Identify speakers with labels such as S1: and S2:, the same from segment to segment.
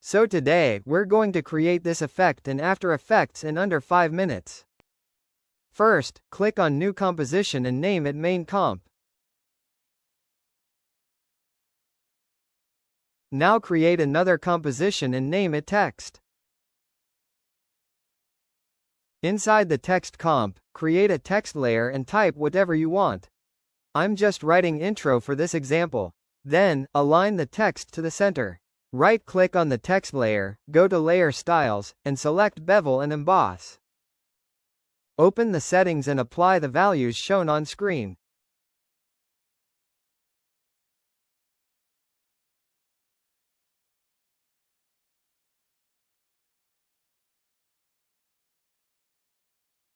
S1: So today, we're going to create this effect in After Effects in under 5 minutes. First, click on New Composition and name it Main Comp. Now create another composition and name it Text. Inside the text comp, create a text layer and type whatever you want. I'm just writing intro for this example. Then, align the text to the center. Right-click on the text layer, go to Layer Styles, and select Bevel and Emboss. Open the settings and apply the values shown on screen.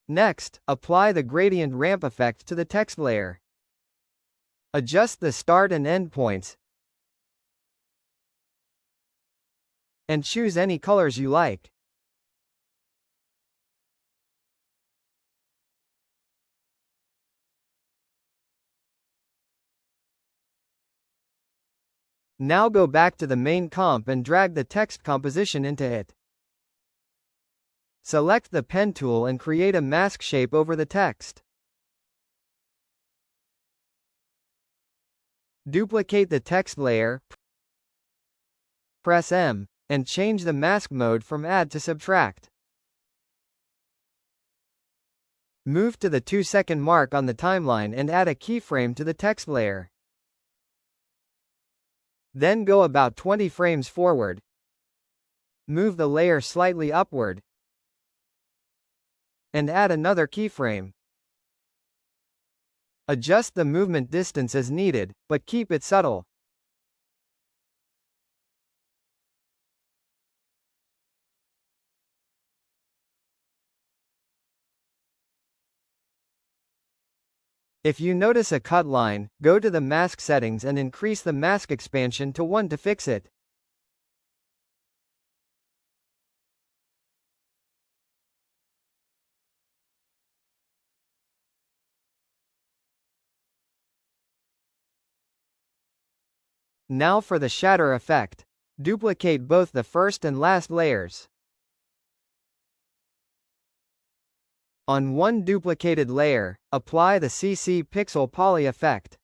S1: Next, apply the gradient ramp effect to the text layer. Adjust the start and end points, and choose any colors you like. Now go back to the main comp and drag the text composition into it. Select the pen tool and create a mask shape over the text. Duplicate the text layer, press M, and change the mask mode from Add to Subtract. Move to the 2-second mark on the timeline and add a keyframe to the text layer. Then go about 20 frames forward. Move the layer slightly upward, and add another keyframe. Adjust the movement distance as needed, but keep it subtle. If you notice a cut line, go to the mask settings and increase the mask expansion to 1 to fix it. Now for the shatter effect. Duplicate both the first and last layers. On one duplicated layer, apply the CC Pixel Poly effect.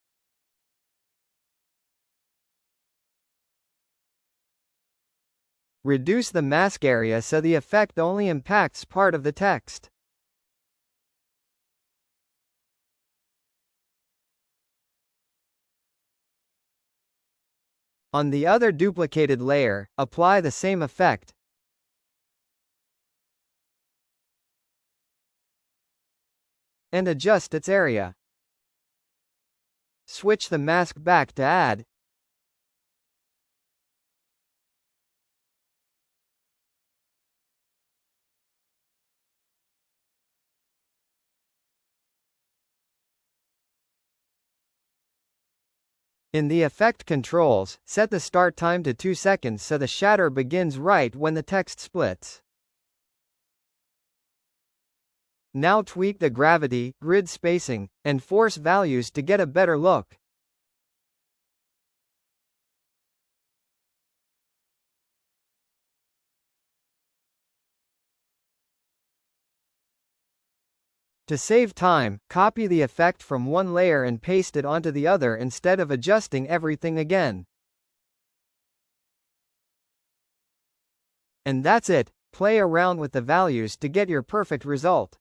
S1: Reduce the mask area so the effect only impacts part of the text. On the other duplicated layer, apply the same effect, and adjust its area. Switch the mask back to Add. In the effect controls, set the start time to 2 seconds so the shatter begins right when the text splits. Now tweak the gravity, grid spacing, and force values to get a better look. To save time, copy the effect from one layer and paste it onto the other instead of adjusting everything again. And that's it. Play around with the values to get your perfect result.